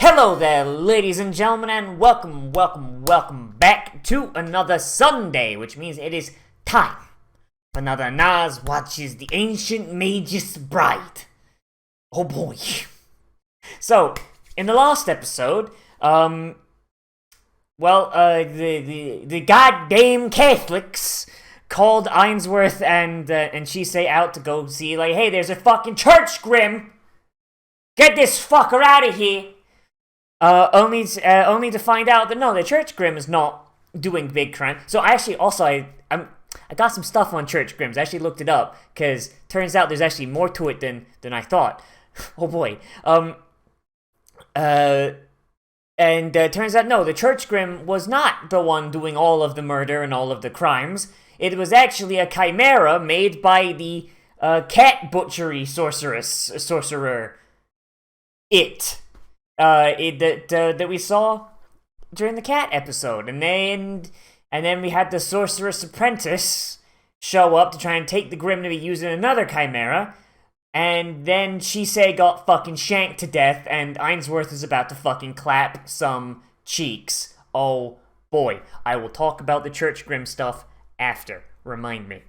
Hello there, ladies and gentlemen, and welcome back to another Sunday, which means it is time for another Nozz Watches the Ancient Magus Bride. Oh boy. So, in the last episode, the goddamn Catholics called Ainsworth and Shisei out to go see, like, hey, there's a fucking church, Grimm! Get this fucker out of here! Only to find out that no, the Church Grimm is not doing big crime. So I got some stuff on Church Grimms. I actually looked it up because turns out there's actually more to it than I thought. Oh boy. Turns out no, the Church Grimm was not the one doing all of the murder and all of the crimes. It was actually a chimera made by the cat butchery sorcerer. That we saw during the cat episode, and then we had the sorceress apprentice show up to try and take the Grimm to be using another chimera, and then Shisei got fucking shanked to death, and Ainsworth is about to fucking clap some cheeks. Oh boy, I will talk about the Church Grimm stuff after. Remind me.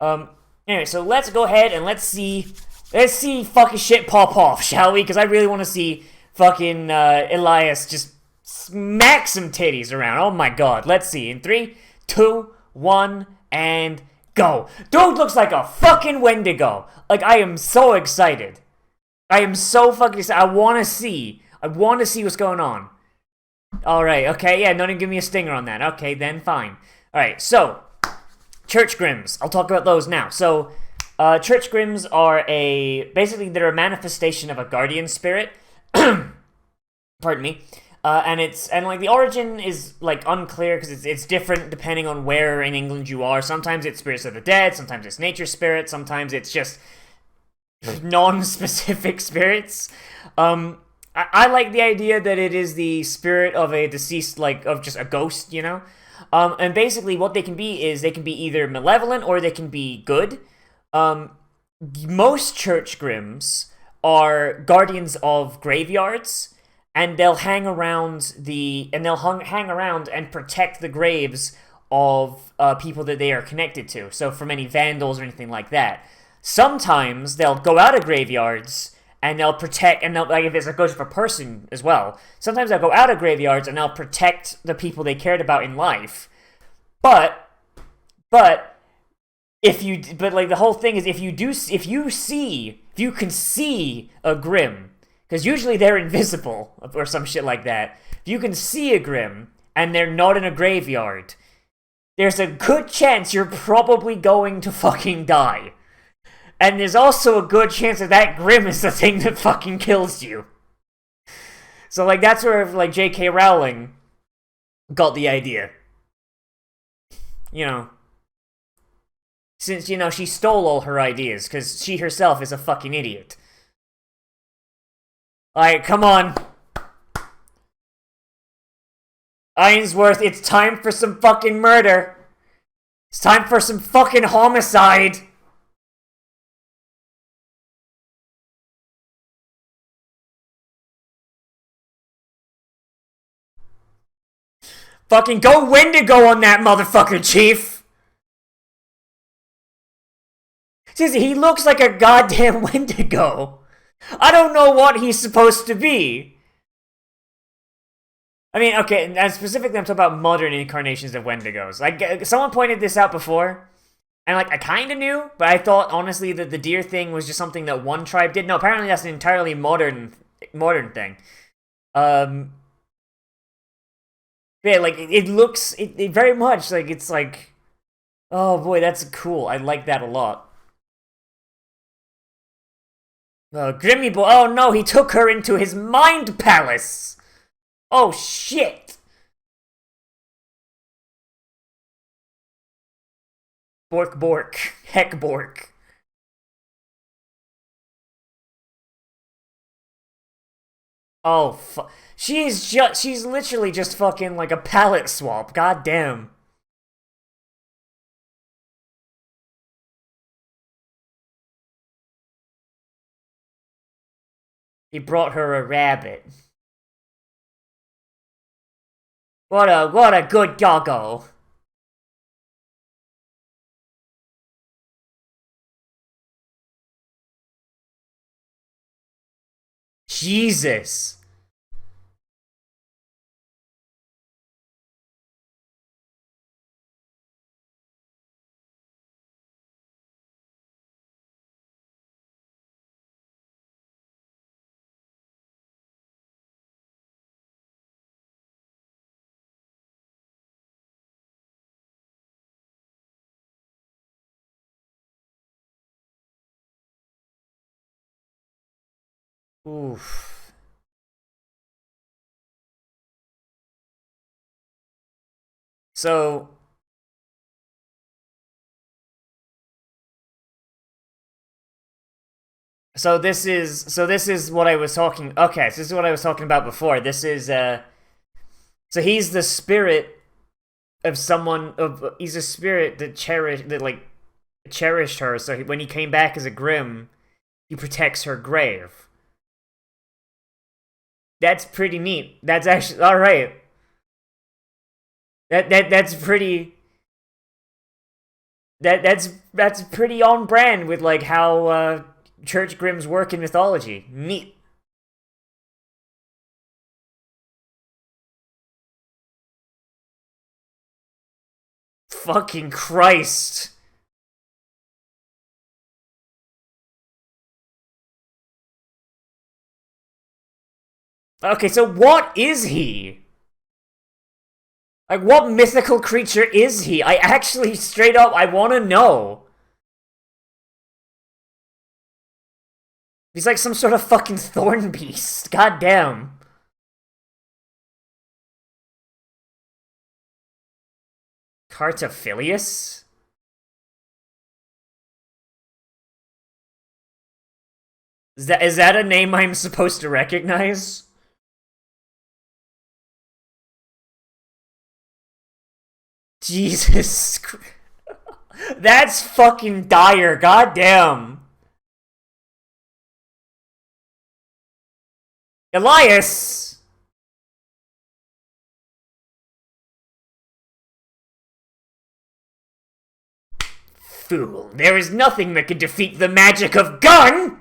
Anyway, so let's go ahead and let's see fucking shit pop off, shall we? Because I really want to see fucking Elias just smack some titties around. Oh my god. Let's see. In 3, 2, 1, and go. Dude looks like a fucking Wendigo. Like, I am so excited. I am so fucking excited. I want to see what's going on. Alright, okay, yeah, don't even give me a stinger on that. Okay, then fine. Alright, so, Church Grimms. I'll talk about those now. So, Church Grimms are basically they're a manifestation of a guardian spirit. Pardon me. And the origin is like unclear because it's different depending on where in England you are. Sometimes it's spirits of the dead, sometimes it's nature spirits, sometimes it's just non-specific spirits. I like the idea that it is the spirit of a deceased, like of just a ghost, you know. And basically what they can be is they can be either malevolent or they can be good. Most Church Grimms are guardians of graveyards, and they'll hang around and protect the graves of people that they are connected to. So from any vandals or anything like that. Sometimes they'll go out of graveyards and they'll protect, and like if it's a ghost of a person as well. Sometimes they'll go out of graveyards and they'll protect the people they cared about in life. But the whole thing is if you can see a Grimm, because usually they're invisible or some shit like that. If you can see a Grimm and they're not in a graveyard, there's a good chance you're probably going to fucking die. And there's also a good chance that Grimm is the thing that fucking kills you. So like that's where like J.K. Rowling got the idea. You know. Since, you know, she stole all her ideas, because she herself is a fucking idiot. Alright, come on. Ainsworth, it's time for some fucking murder. It's time for some fucking homicide. Fucking go Wendigo on that motherfucker, Chief. Seriously, he looks like a goddamn Wendigo. I don't know what he's supposed to be. I mean, okay, and specifically I'm talking about modern incarnations of Wendigos. Like, someone pointed this out before, and like, I kinda knew, but I thought, honestly, that the deer thing was just something that one tribe did. No, apparently that's an entirely modern thing. Yeah, like, it looks, it very much, like, it's like, oh boy, that's cool. I like that a lot. Grimmy boy. Oh no, he took her into his mind palace. Oh shit. Bork. Heck bork. Oh she's literally just fucking like a palette swap. God damn. He brought her a rabbit. What a good doggo. Jesus. Oof. So this is what I was talking. Okay, so this is what I was talking about before. This is so he's the spirit of someone of he's a spirit that cherished her. So when he came back as a Grimm, he protects her grave. That's pretty neat. That's actually all right. That's pretty. That's pretty on brand with like how Church Grimms work in mythology. Neat. Fucking Christ. Okay, so what is he? Like, what mythical creature is he? I actually, straight up, I want to know. He's like some sort of fucking thorn beast. God damn. Cartophilius? Is that a name I'm supposed to recognize? Jesus. That's fucking dire. God damn. Elias! Fool, there is nothing that can defeat the magic of gun!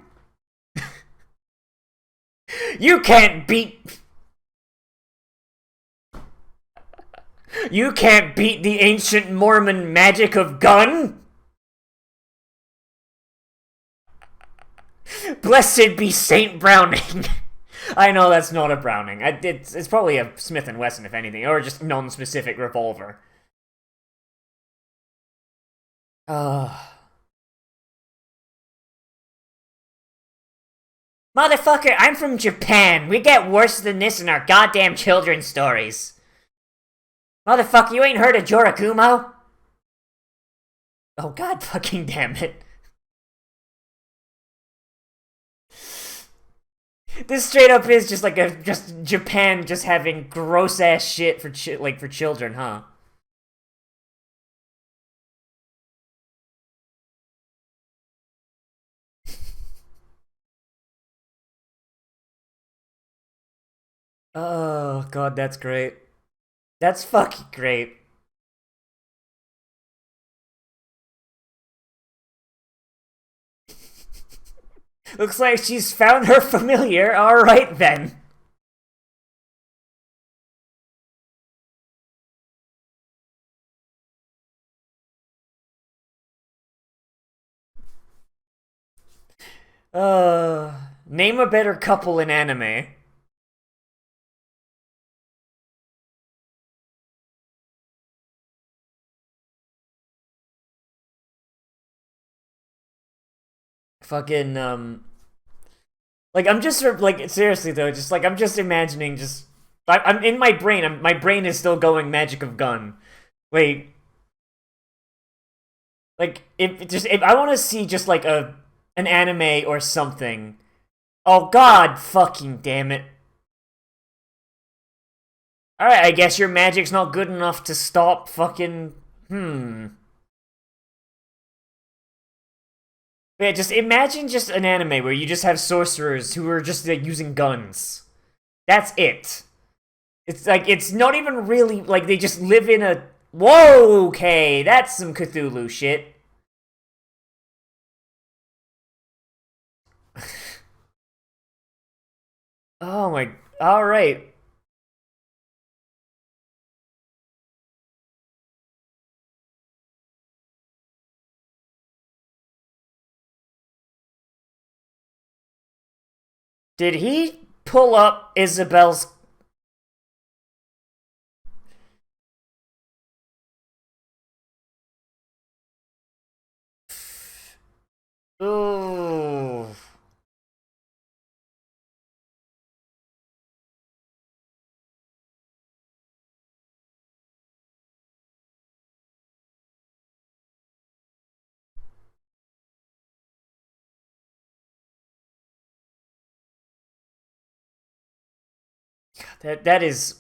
You can't beat... You can't beat the ancient Mormon magic of gun! Blessed be Saint Browning! I know that's not a Browning. It's probably a Smith & Wesson, if anything, or just non-specific revolver. Motherfucker, I'm from Japan. We get worse than this in our goddamn children's stories. Motherfucker, you ain't heard of Jorakumo? Oh god fucking damn it. This straight up is just like just Japan just having gross ass shit for for children, huh? Oh god, that's great. That's fucking great. Looks like she's found her familiar. Alright then. Name a better couple in anime. Fucking, like, I'm just, like, seriously though, just, like, I'm just imagining I'm in my brain, my brain is still going Magic of Gun. Wait. Like, if I want to see just, like, an anime or something. Oh, god fucking damn it. Alright, I guess your magic's not good enough to stop fucking... Yeah, just imagine just an anime where you just have sorcerers who are just like, using guns. That's it. It's like, it's not even really, like, they just live in a... Whoa, okay, that's some Cthulhu shit. Oh my... Alright. Did he pull up Isabel's... Ooh... That is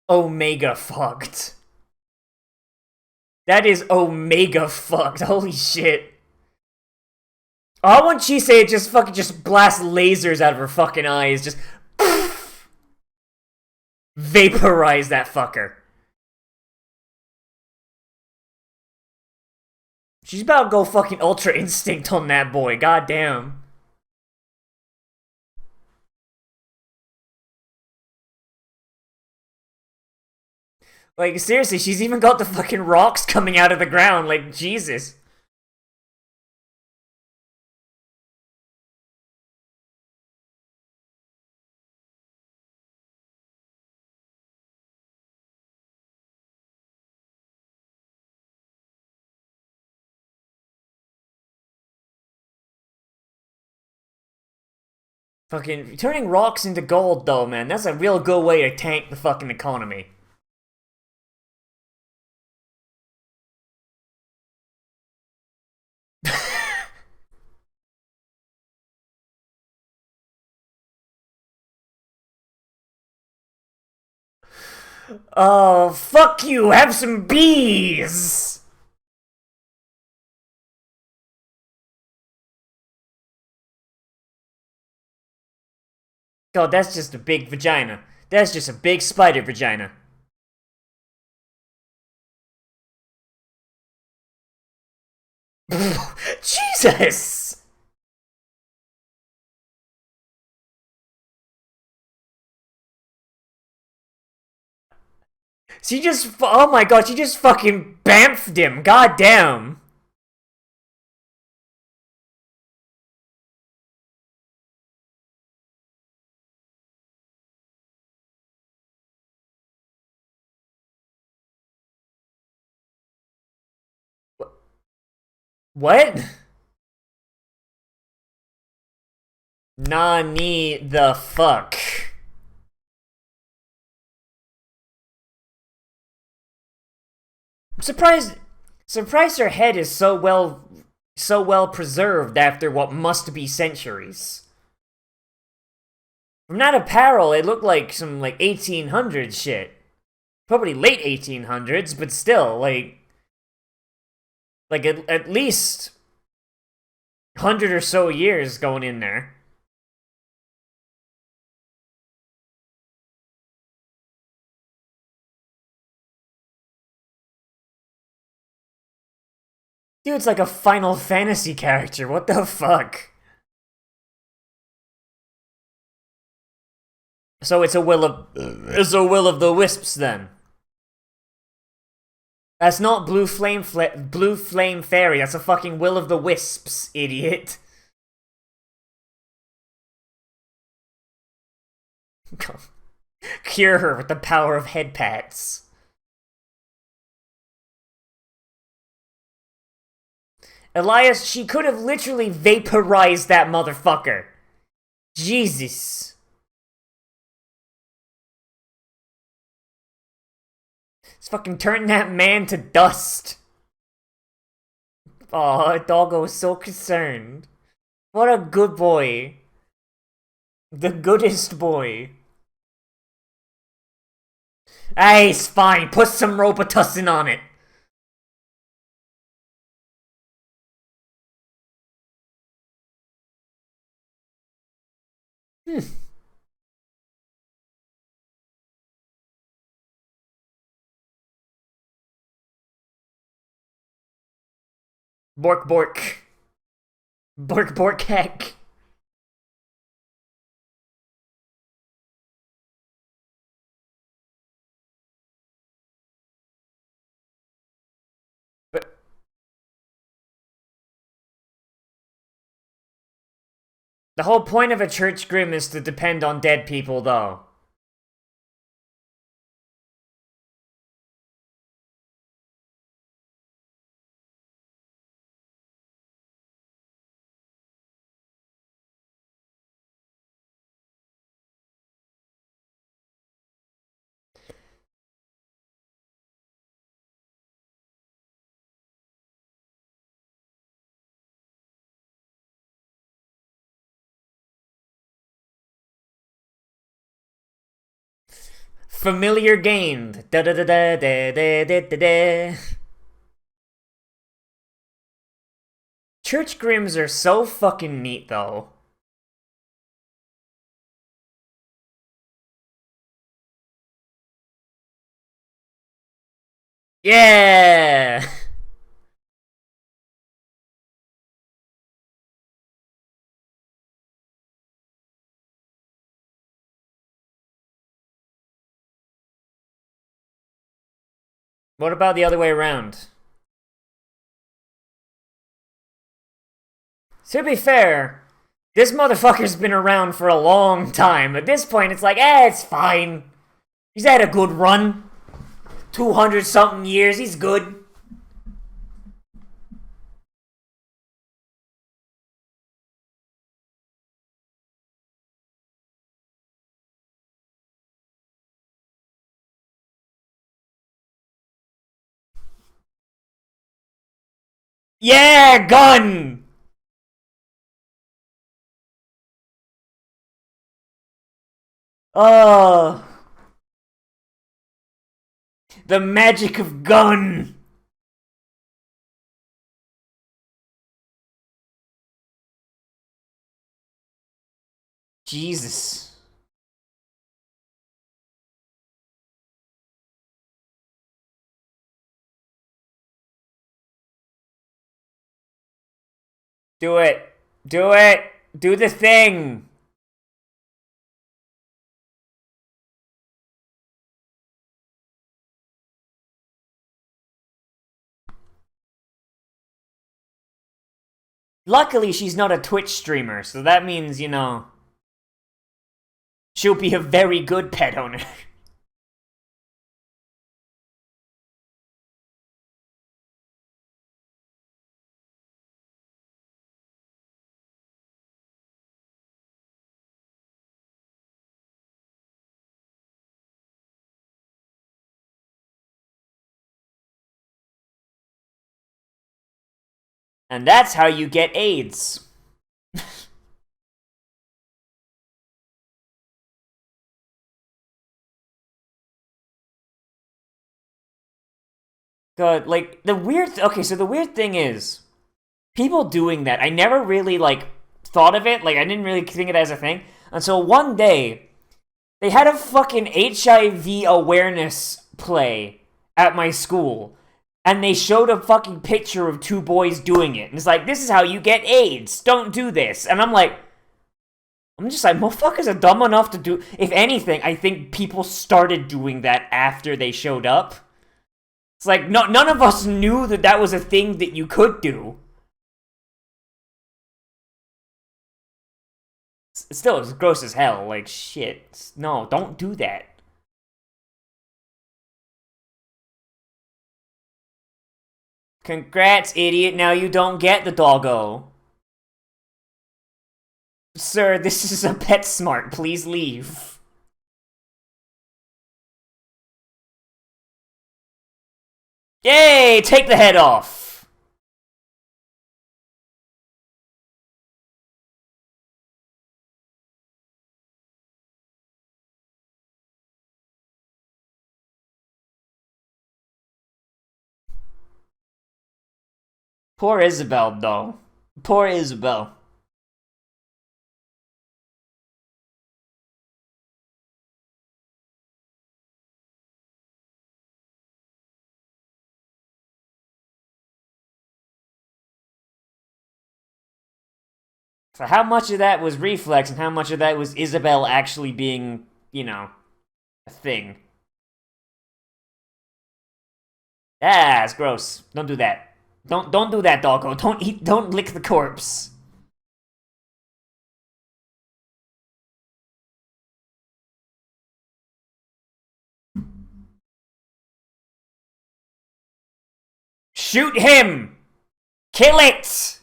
Omega fucked. That is Omega fucked. Holy shit. Oh, when she say it just fucking just blast lasers out of her fucking eyes, just vaporize that fucker. She's about to go fucking Ultra Instinct on that boy, goddamn. Like, seriously, she's even got the fucking rocks coming out of the ground, like, Jesus. Fucking turning rocks into gold, though, man. That's a real good way to tank the fucking economy. Oh, fuck you! Have some bees! God, that's just a big vagina. That's just a big spider vagina. Jesus! She just, oh my god, she just fucking bamfed him, goddamn. What? Nani the fuck? I'm surprised her head is so well preserved after what must be centuries. From that apparel, it looked like some, like, 1800s shit. Probably late 1800s, but still, like at least 100 or so years going in there. Dude's like a Final Fantasy character, what the fuck? So it's a will of the wisps then. That's not blue flame fairy. That's a fucking will of the wisps, idiot. Cure her with the power of head pats. Elias, she could have literally vaporized that motherfucker. Jesus. It's fucking turning that man to dust. Aw, Doggo was so concerned. What a good boy. The goodest boy. Hey, it's fine. Put some Robitussin on it. Hmm. Bork bork. Bork bork heck. But the whole point of a church Grimm is to depend on dead people, though. Familiar gained. Da da da da da da da da da. Church Grimms are so fucking neat, though. Yeah! What about the other way around? To be fair, this motherfucker's been around for a long time. At this point, it's like, it's fine. He's had a good run. 200 something years, he's good. Yeah, gun! Oh, the magic of gun. Jesus. Do it. Do it. Do the thing. Luckily, she's not a Twitch streamer, so that means, she'll be a very good pet owner. And that's how you get AIDS. God, like, okay, so the weird thing is, people doing that, I never really, thought of it, I didn't really think of it as a thing, until one day, they had a fucking HIV awareness play at my school, and they showed a fucking picture of two boys doing it, and it's like, this is how you get AIDS, don't do this, and I'm just like, motherfuckers are dumb enough to do, if anything, I think people started doing that after they showed up. It's like, none of us knew that that was a thing that you could do. Still, it's gross as hell. Like, shit. No, don't do that. Congrats, idiot. Now you don't get the doggo. Sir, this is a PetSmart. Please leave. Yay! Take the head off. Poor Isabel, though. Poor Isabel. So how much of that was reflex and how much of that was Isabel actually being, a thing? Ah, it's gross. Don't do that. Don't do that, doggo. Don't lick the corpse. Shoot him! Kill it!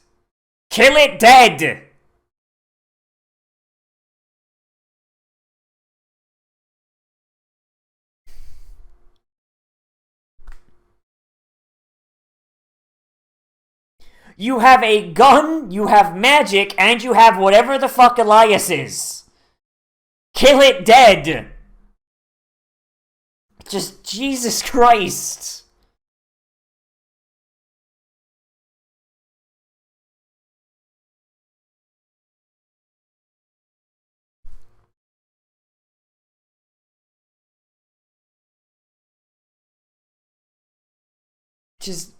Kill it dead! You have a gun, you have magic, and you have whatever the fuck Elias is. Kill it dead! Just, Jesus Christ. Just...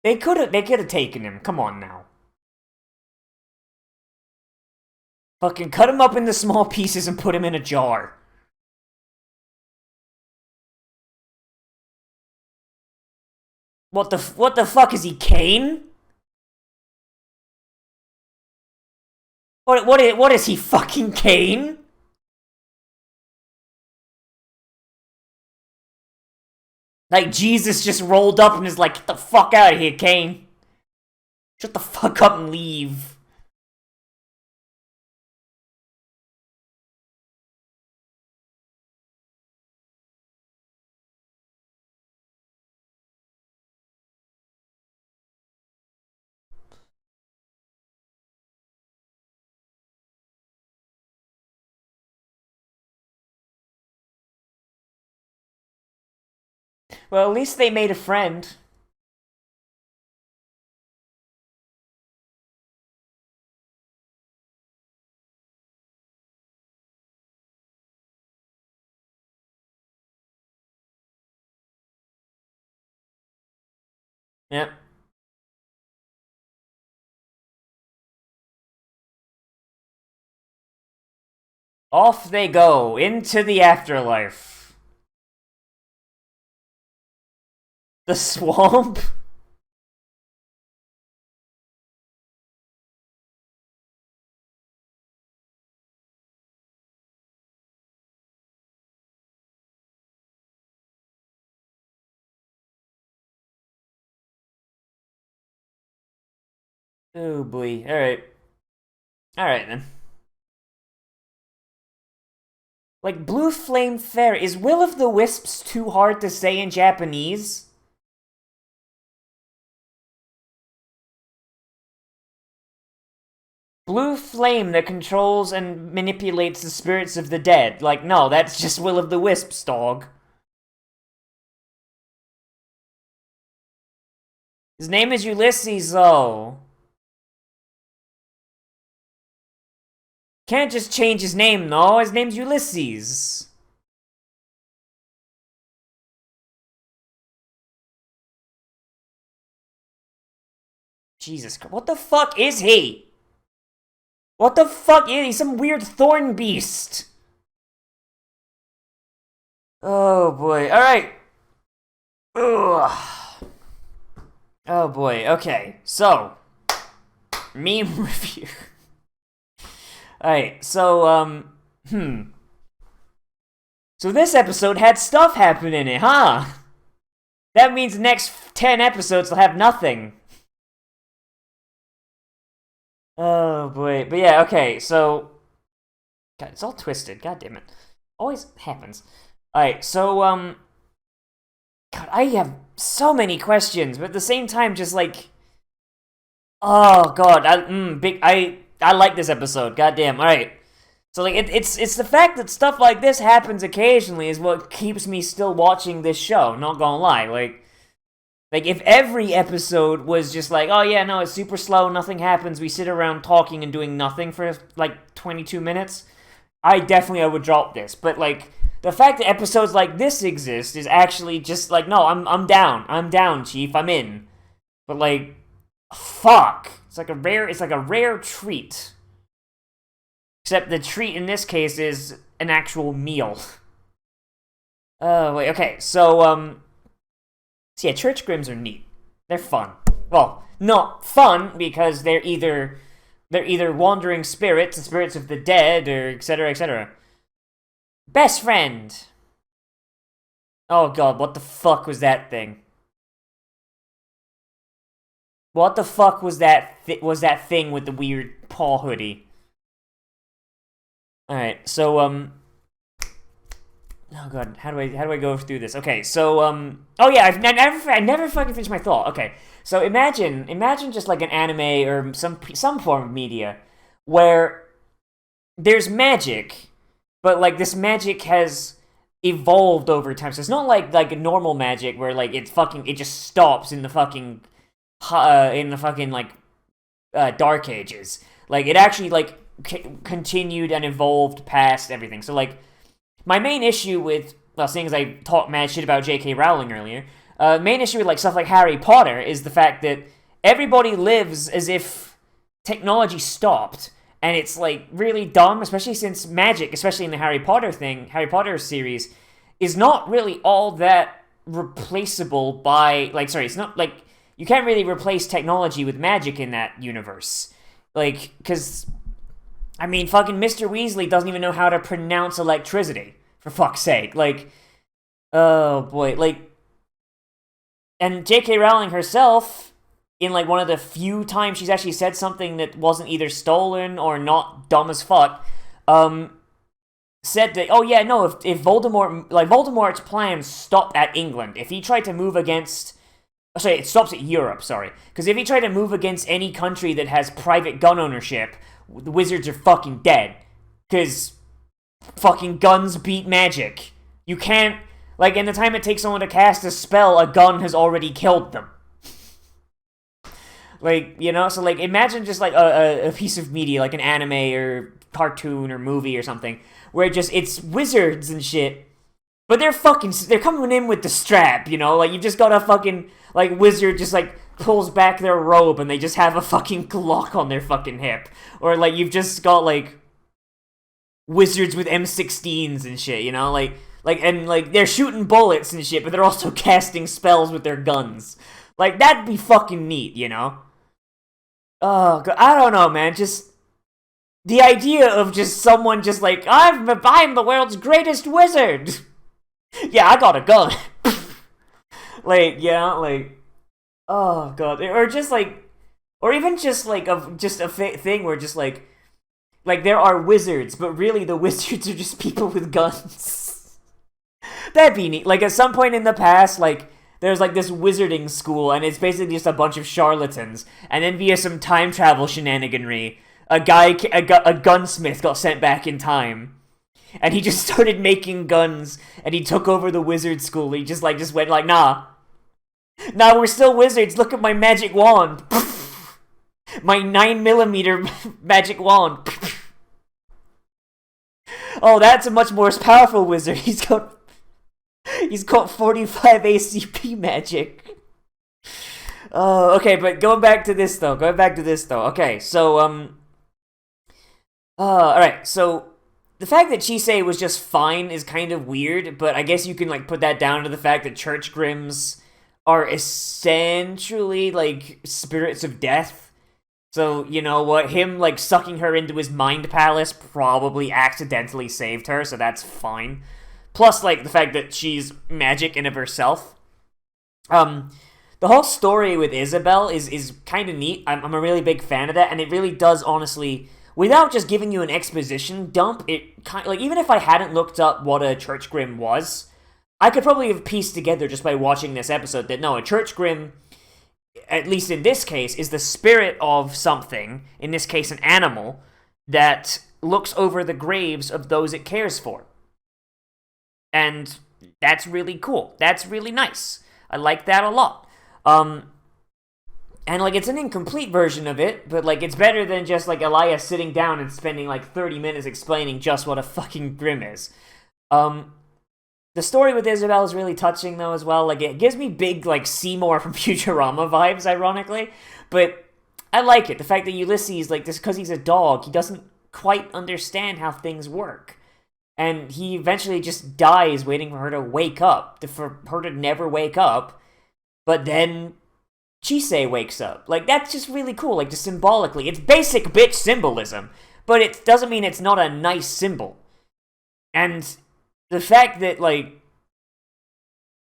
They could have taken him. Come on now. Fucking cut him up into small pieces and put him in a jar. What the fuck is he, Kane? What is he, fucking Kane? Like, Jesus just rolled up and is like, get the fuck out of here, Kane. Shut the fuck up and leave. Well, at least they made a friend. Yep. Off they go, into the afterlife. The swamp? Oh boy. Alright. Alright then. Like, Blue Flame Fair. Is Will of the Wisps too hard to say in Japanese? Blue flame that controls and manipulates the spirits of the dead. Like, no, that's just Will of the Wisps, dog. His name is Ulysses, though. Can't just change his name, no. His name's Ulysses. Jesus Christ. What the fuck is he? What the fuck is he? Some weird thorn beast. Oh boy. Alright. Ugh. Oh boy. Okay. So. Meme review. Alright. So, So this episode had stuff happen in it, huh? That means the next 10 episodes will have nothing. Oh boy. But yeah, okay, so... God, it's all twisted. God damn it. Always happens. Alright, so, God, I have so many questions, but at the same time, just like... Oh, God, I like this episode. God damn. Alright. So, like, it's the fact that stuff like this happens occasionally is what keeps me still watching this show, not gonna lie. Like, Like, if every episode was just like, oh yeah, no, it's super slow, nothing happens, we sit around talking and doing nothing for, like, 22 minutes, I would drop this. But, like, the fact that episodes like this exist is actually just like, no, I'm down, Chief, I'm in. But, like, fuck. It's like a rare treat. Except the treat in this case is an actual meal. Wait, okay, so yeah, church Grimms are neat. They're fun. Well, not fun because they're either wandering spirits, the spirits of the dead, or etc., etc. Best friend. Oh god, what the fuck was that thing? What the fuck was that thing with the weird paw hoodie? Alright, so, oh god, how do I go through this? Okay, so, oh yeah, I never fucking finished my thought. Okay, so imagine just like an anime or some form of media where there's magic, but like this magic has evolved over time. So it's not like a normal magic where like it just stops in the fucking Dark Ages. Like it actually like continued and evolved past everything. So like my main issue with, well, seeing as I talked mad shit about J.K. Rowling earlier, main issue with like stuff like Harry Potter is the fact that everybody lives as if technology stopped, and it's like really dumb, especially since magic, especially in the Harry Potter series, is not really all that replaceable by it's not like you can't really replace technology with magic in that universe. Like, because I mean, fucking Mr. Weasley doesn't even know how to pronounce electricity, for fuck's sake. Like, oh boy, like, and J.K. Rowling herself, in like one of the few times she's actually said something that wasn't either stolen or not dumb as fuck, said that, oh yeah, no, if Voldemort's plans stop at England, if he tried to move against, it stops at Europe, sorry, because if he tried to move against any country that has private gun ownership, the wizards are fucking dead. Because fucking guns beat magic. You can't, like, in the time it takes someone to cast a spell, a gun has already killed them. Like, you know, so, like, imagine just, like, a piece of media, like an anime or cartoon or movie or something, where it's wizards and shit, but they're coming in with the strap, you know? Like, you just got a fucking, like, wizard just, like, pulls back their robe and they just have a fucking Glock on their fucking hip. Or, like, you've just got, like, wizards with M16s and shit, you know? Like, they're shooting bullets and shit, but they're also casting spells with their guns. Like, that'd be fucking neat, you know? Oh, God, I don't know, man, just the idea of just someone just like, I'm the world's greatest wizard! Yeah, I got a gun. Like, yeah, like, oh god, or just like, or even just like a thing where just like there are wizards, but really the wizards are just people with guns. That'd be neat. Like at some point in the past, like there's like this wizarding school, and it's basically just a bunch of charlatans, and then via some time travel shenaniganry, a gunsmith got sent back in time. And he just started making guns, and he took over the wizard school. He just went like, nah, we're still wizards. Look at my magic wand, my 9mm magic wand. Oh, that's a much more powerful wizard. He's got 45 ACP magic. Oh, okay, but going back to this though. Okay, so all right, so. The fact that Chisei was just fine is kind of weird, but I guess you can, like, put that down to the fact that church Grimms are essentially, like, spirits of death. So, you know what, him, like, sucking her into his mind palace probably accidentally saved her, so that's fine. Plus, like, the fact that she's magic in of herself. The whole story with Isabel is kind of neat. I'm a really big fan of that, and it really does, honestly, without just giving you an exposition dump, it kind of, like, even if I hadn't looked up what a church Grimm was, I could probably have pieced together just by watching this episode that no, a church Grimm, at least in this case, is the spirit of something, in this case an animal, that looks over the graves of those it cares for. And that's really cool. That's really nice. I like that a lot. And, like, it's an incomplete version of it, but, like, it's better than just, like, Elias sitting down and spending, like, 30 minutes explaining just what a fucking Grimm is. The story with Isabel is really touching, though, as well. Like, it gives me big, like, Seymour from Futurama vibes, ironically. But I like it. The fact that Ulysses, like, just because he's a dog, he doesn't quite understand how things work. And he eventually just dies waiting for her to wake up, for her to never wake up. But then Chisei wakes up. Like, that's just really cool, like, just symbolically. It's basic bitch symbolism, but it doesn't mean it's not a nice symbol. And the fact that, like,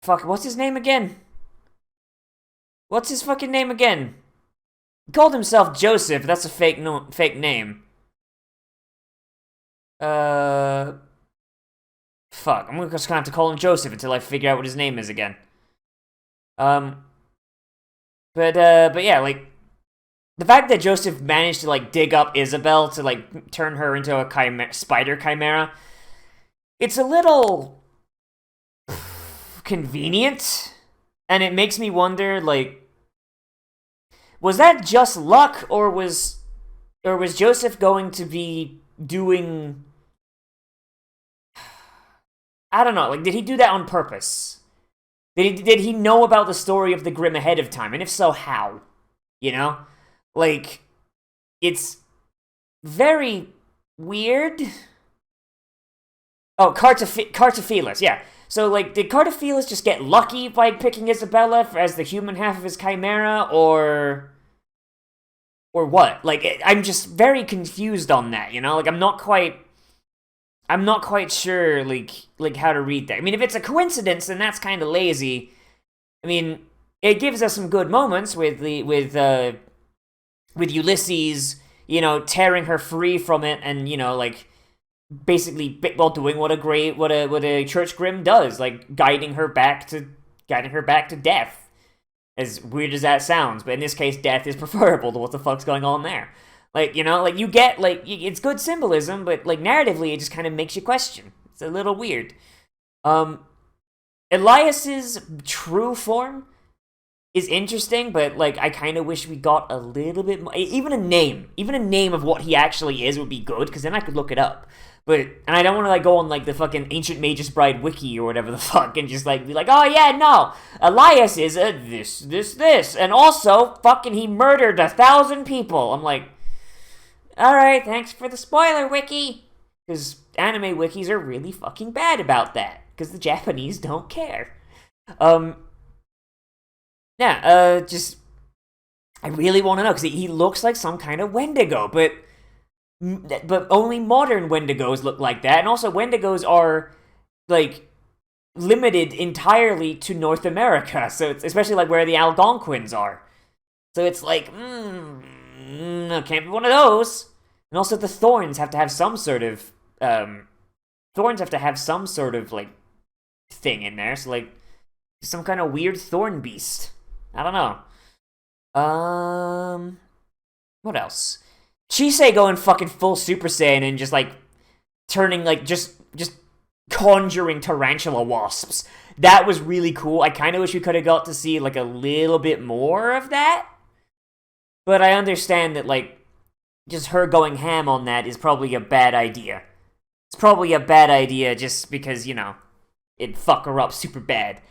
fuck, what's his name again? What's his fucking name again? He called himself Joseph, that's a fake name. Fuck, I'm just gonna have to call him Joseph until I figure out what his name is again. But yeah, like, the fact that Joseph managed to, like, dig up Isabel to, like, turn her into a spider chimera, it's a little convenient, and it makes me wonder, like, was that just luck, or was Joseph going to be doing, I don't know, like, did he do that on purpose? Did he know about the story of the Grimm ahead of time? And if so, how? You know? Like, it's very weird. Oh, Cartophilas, yeah. So, like, did Cartophilas just get lucky by picking Isabella as the human half of his chimera, or what? Like, I'm just very confused on that, you know? Like, I'm not quite sure, like how to read that. I mean, if it's a coincidence, then that's kind of lazy. I mean, it gives us some good moments with Ulysses, you know, tearing her free from it, and, you know, like, basically, well, doing what a church Grimm does, like guiding her back to death. As weird as that sounds, but in this case, death is preferable to what the fuck's going on there. Like, you know, like, you get, like, it's good symbolism, but, like, narratively, it just kind of makes you question. It's a little weird. Elias's true form is interesting, but, like, I kind of wish we got a little bit more. Even a name of what he actually is would be good, because then I could look it up. And I don't want to, like, go on, like, the fucking Ancient Magus Bride wiki or whatever the fuck, and just, like, be like, oh, yeah, no, Elias is a this, and also, fucking, he murdered 1,000 people. I'm like, alright, thanks for the spoiler wiki. Because anime wikis are really fucking bad about that. Because the Japanese don't care. Just, I really want to know, because he looks like some kind of Wendigo, but only modern Wendigos look like that, and also Wendigos are, like, limited entirely to North America, so it's especially, like, where the Algonquins are. So it's like, can't be one of those. And also the thorns have to have some sort of, like, thing in there, so, like, some kind of weird thorn beast. I don't know. What else? Chisei going fucking full Super Saiyan and just, like, turning, like, just conjuring tarantula wasps. That was really cool. I kind of wish we could have got to see, like, a little bit more of that. But I understand that, like, just her going ham on that is probably a bad idea. It's probably a bad idea just because, you know, it'd fuck her up super bad.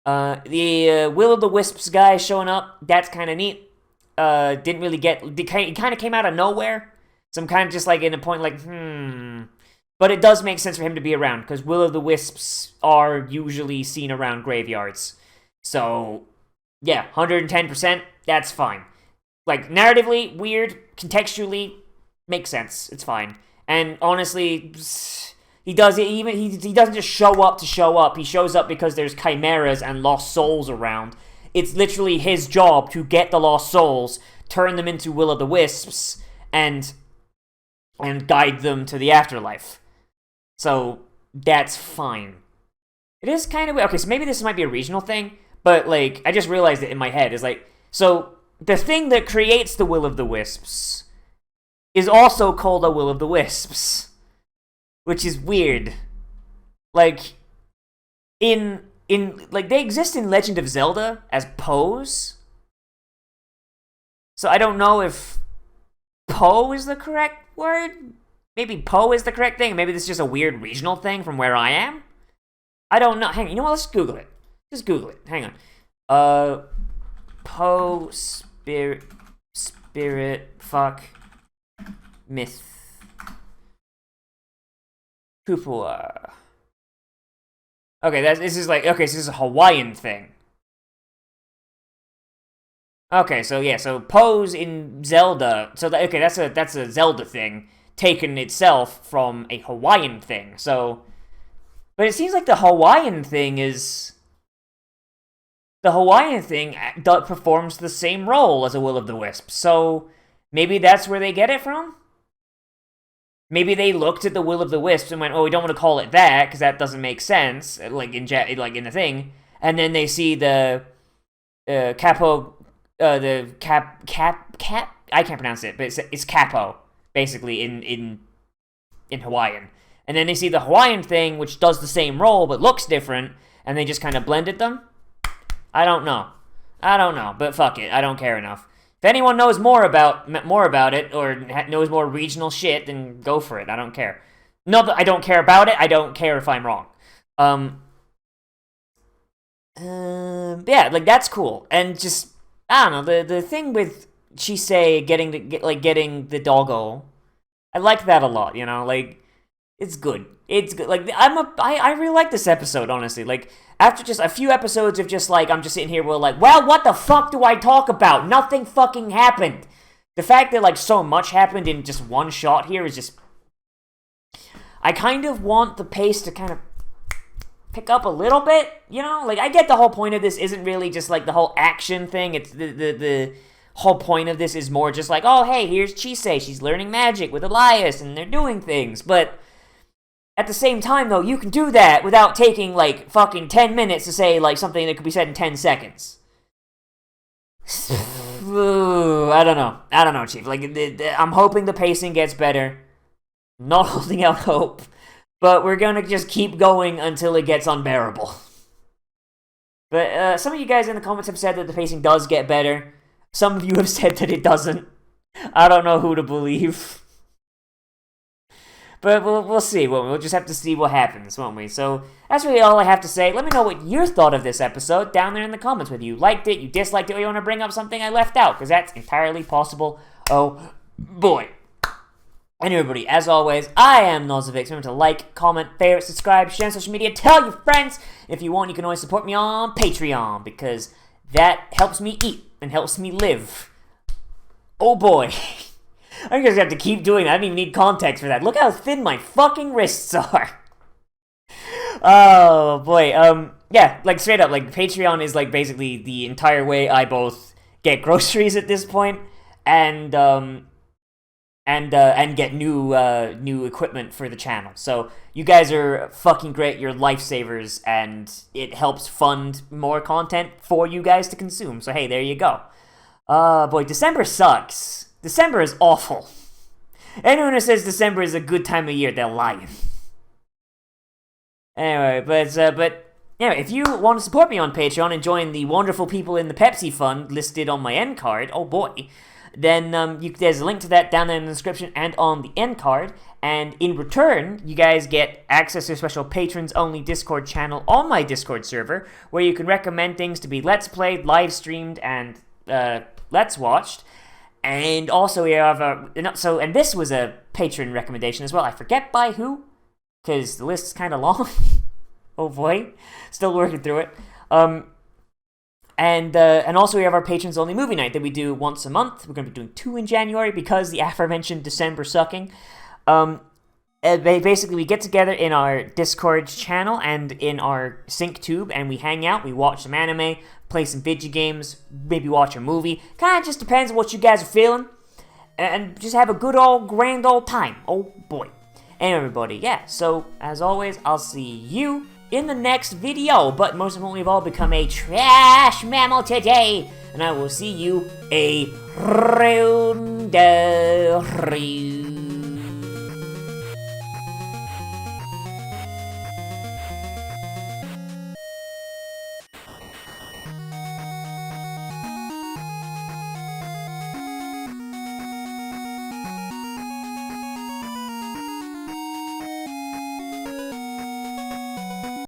The Will-o'-the-Wisps guy showing up, that's kind of neat. Didn't really he kind of came out of nowhere. So I'm kind of just, like, in a point, like, But it does make sense for him to be around, because Will-o'-the-Wisps are usually seen around graveyards. So, yeah, 110%, that's fine. Like, narratively, weird, contextually, makes sense. It's fine. And honestly, he doesn't just show up to show up. He shows up because there's chimeras and lost souls around. It's literally his job to get the lost souls, turn them into Will-o'-the-Wisps, and guide them to the afterlife. So, that's fine. It is kind of weird. Okay, so maybe this might be a regional thing, but, like, I just realized it in my head. It's like, so, the thing that creates the Will-o'-the-Wisps is also called a Will-o'-the-Wisps, which is weird. Like, like, they exist in Legend of Zelda as Poes, So I don't know if Po is the correct word. Maybe Po is the correct thing. Maybe this is just a weird regional thing from where I am. I don't know. Hang on. You know what? Let's Google it. Just Google it. Hang on. Po spirit fuck myth Kupua. Okay, this is like, okay, so this is a Hawaiian thing. Okay, so yeah, so Po's in Zelda. So okay, that's a Zelda thing taken itself from a Hawaiian thing. So, but it seems like the Hawaiian thing performs the same role as a Will-o'-the-Wisp. So maybe that's where they get it from. Maybe they looked at the Will-o'-the-Wisp and went, "Oh, we don't want to call it that because that doesn't make sense." Like in the thing, and then they see the capo. The cap. I can't pronounce it, but it's capo basically in Hawaiian. And then they see the Hawaiian thing, which does the same role but looks different, and they just kind of blended them. I don't know, but fuck it, I don't care enough. If anyone knows more about it or knows more regional shit, then go for it. I don't care. Not that I don't care about it. I don't care if I'm wrong. Yeah, like that's cool, and just. I don't know, the thing with Chisei getting the doggo, I like that a lot, you know, like, it's good. It's good. Like, I really like this episode, honestly. Like, after just a few episodes of just, like, I'm just sitting here, well, what the fuck do I talk about? Nothing fucking happened. The fact that, like, so much happened in just one shot here is just... I kind of want the pace to kind of pick up a little bit, you know? Like, I get the whole point of this isn't really just, like, the whole action thing. It's the whole point of this is more just like, oh, hey, here's Chisei. She's learning magic with Elias, and they're doing things. But at the same time, though, you can do that without taking, like, fucking 10 minutes to say, like, something that could be said in 10 seconds. Ooh, I don't know, Chief. Like, I'm hoping the pacing gets better. Not holding out hope. But we're gonna just keep going until it gets unbearable. But some of you guys in the comments have said that the pacing does get better. Some of you have said that it doesn't. I don't know who to believe. But we'll see, won't we? We'll just have to see what happens, won't we? So that's really all I have to say. Let me know what you thought of this episode down there in the comments. Whether you liked it, you disliked it, or you want to bring up something I left out, because that's entirely possible. Oh boy. And everybody, as always, I am Nozz. Remember to like, comment, favorite, subscribe, share on social media, tell your friends. If you want, you can always support me on Patreon, because that helps me eat and helps me live. Oh boy. I'm gonna have to keep doing that. I don't even need context for that. Look how thin my fucking wrists are. Oh boy. Yeah, like straight up, like Patreon is like basically the entire way I both get groceries at this point and get new equipment for the channel. So you guys are fucking great. You're lifesavers, and it helps fund more content for you guys to consume. So hey, there you go. Boy, December sucks. December is awful. Anyone who says December is a good time of year, they're lying. Anyway, but anyway, if you want to support me on Patreon and join the wonderful people in the Pepsi Fund listed on my end card, oh boy, then there's a link to that down there in the description and on the end card. And in return, you guys get access to a special patrons-only Discord channel on my Discord server, where you can recommend things to be Let's Played, live streamed, and Let's Watched. And also we have and this was a patron recommendation as well. I forget by who, because the list's kind of long. Oh boy, still working through it. And also we have our patrons only movie night that we do once a month. We're going to be doing 2 in January because the aforementioned December sucking. Basically we get together in our Discord channel and in our sync tube, and we hang out, we watch some anime, play some video games, maybe watch a movie. Kind of just depends on what you guys are feeling. And just have a good old grand old time. Oh boy. And everybody, yeah, so as always, I'll see you in the next video. But most importantly of all, become a trash mammal today. And I will see you around the